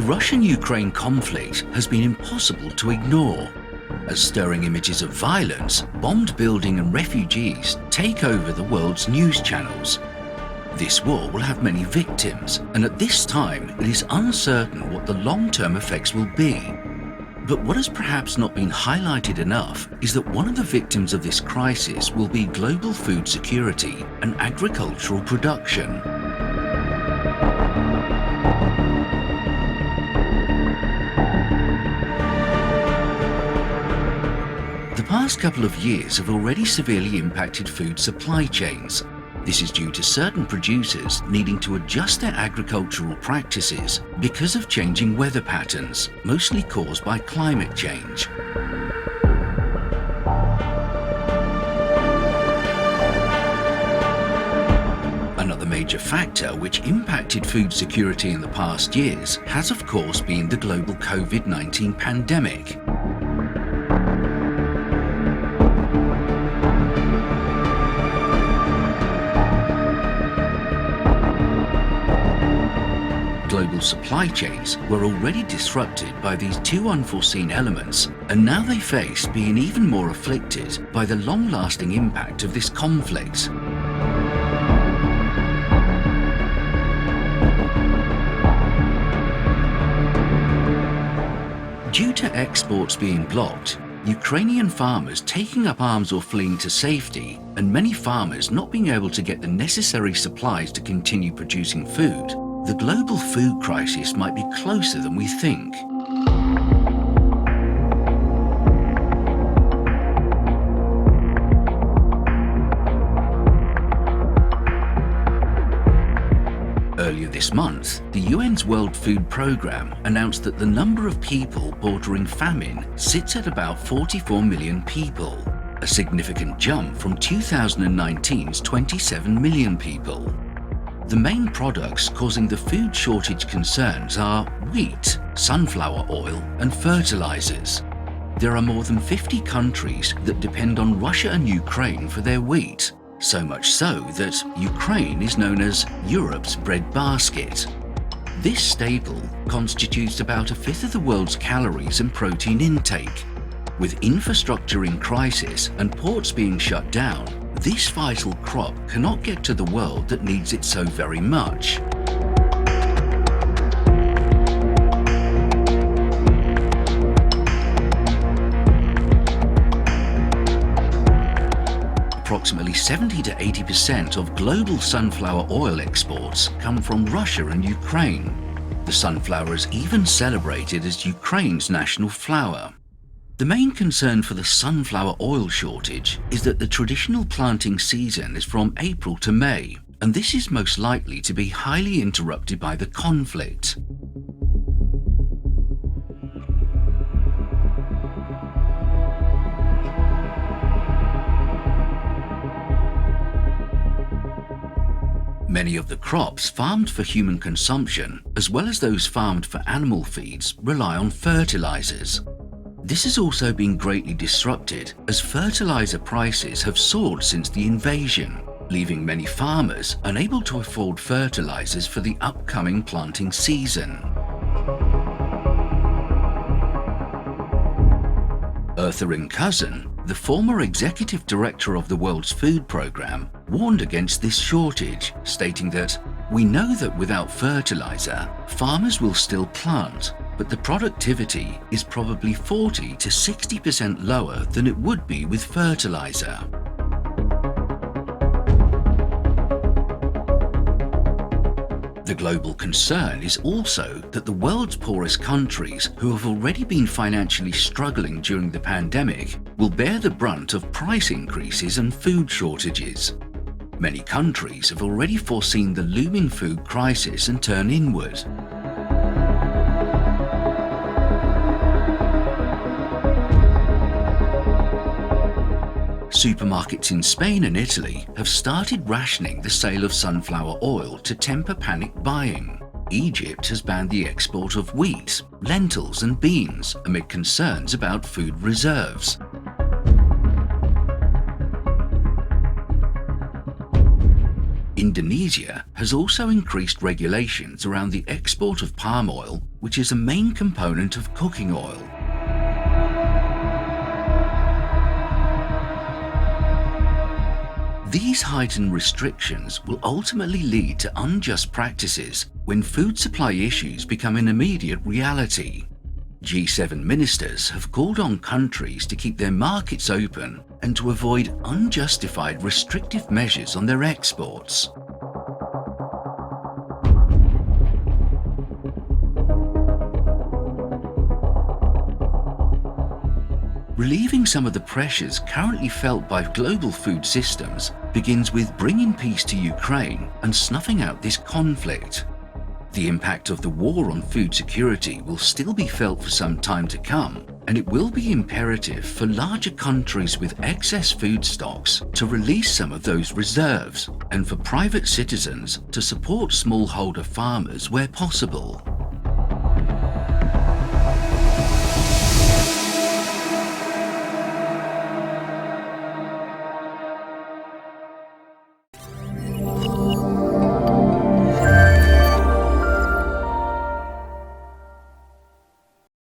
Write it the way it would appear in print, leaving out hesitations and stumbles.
Russian-Ukraine conflict has been impossible to ignore, as stirring images of violence, bombed buildings and refugees take over the world's news channels. This war will have many victims, and at this time it is uncertain what the long-term effects will be. But what has perhaps not been highlighted enough is that one of the victims of this crisis will be global food security and agricultural production. The past couple of years have already severely impacted food supply chains. This is due to certain producers needing to adjust their agricultural practices because of changing weather patterns, mostly caused by climate change. Another major factor which impacted food security in the past years has of course been the global COVID-19 pandemic. Global supply chains were already disrupted by these two unforeseen elements, and now they face being even more afflicted by the long-lasting impact of this conflict. Due to exports being blocked, Ukrainian farmers taking up arms or fleeing to safety, and many farmers not being able to get the necessary supplies to continue producing food, the global food crisis might be closer than we think. Earlier this month, the UN's World Food Programme announced that the number of people bordering famine sits at about 44 million people, a significant jump from 2019's 27 million people. The main products causing the food shortage concerns are wheat, sunflower oil, and fertilizers. There are more than 50 countries that depend on Russia and Ukraine for their wheat, so much so that Ukraine is known as Europe's breadbasket. This staple constitutes about a fifth of the world's calories and protein intake. With infrastructure in crisis and ports being shut down, this vital crop cannot get to the world that needs it so very much. Approximately 70 to 80% of global sunflower oil exports come from Russia and Ukraine. The sunflower is even celebrated as Ukraine's national flower. The main concern for the sunflower oil shortage is that the traditional planting season is from April to May, and this is most likely to be highly interrupted by the conflict. Many of the crops farmed for human consumption, as well as those farmed for animal feeds, rely on fertilizers. This has also been greatly disrupted as fertilizer prices have soared since the invasion, leaving many farmers unable to afford fertilizers for the upcoming planting season. Eartha Cousin, the former executive director of the World's Food Programme, warned against this shortage, stating that, "We know that without fertilizer, farmers will still plant, but the productivity is probably 40 to 60% lower than it would be with fertilizer." The global concern is also that the world's poorest countries, who have already been financially struggling during the pandemic, will bear the brunt of price increases and food shortages. Many countries have already foreseen the looming food crisis and turn inward. Supermarkets in Spain and Italy have started rationing the sale of sunflower oil to temper panic buying. Egypt has banned the export of wheat, lentils and beans amid concerns about food reserves. Indonesia has also increased regulations around the export of palm oil, which is a main component of cooking oil. These heightened restrictions will ultimately lead to unjust practices when food supply issues become an immediate reality. G7 ministers have called on countries to keep their markets open and to avoid unjustified restrictive measures on their exports. Relieving some of the pressures currently felt by global food systems begins with bringing peace to Ukraine and snuffing out this conflict. The impact of the war on food security will still be felt for some time to come, and it will be imperative for larger countries with excess food stocks to release some of those reserves, and for private citizens to support smallholder farmers where possible.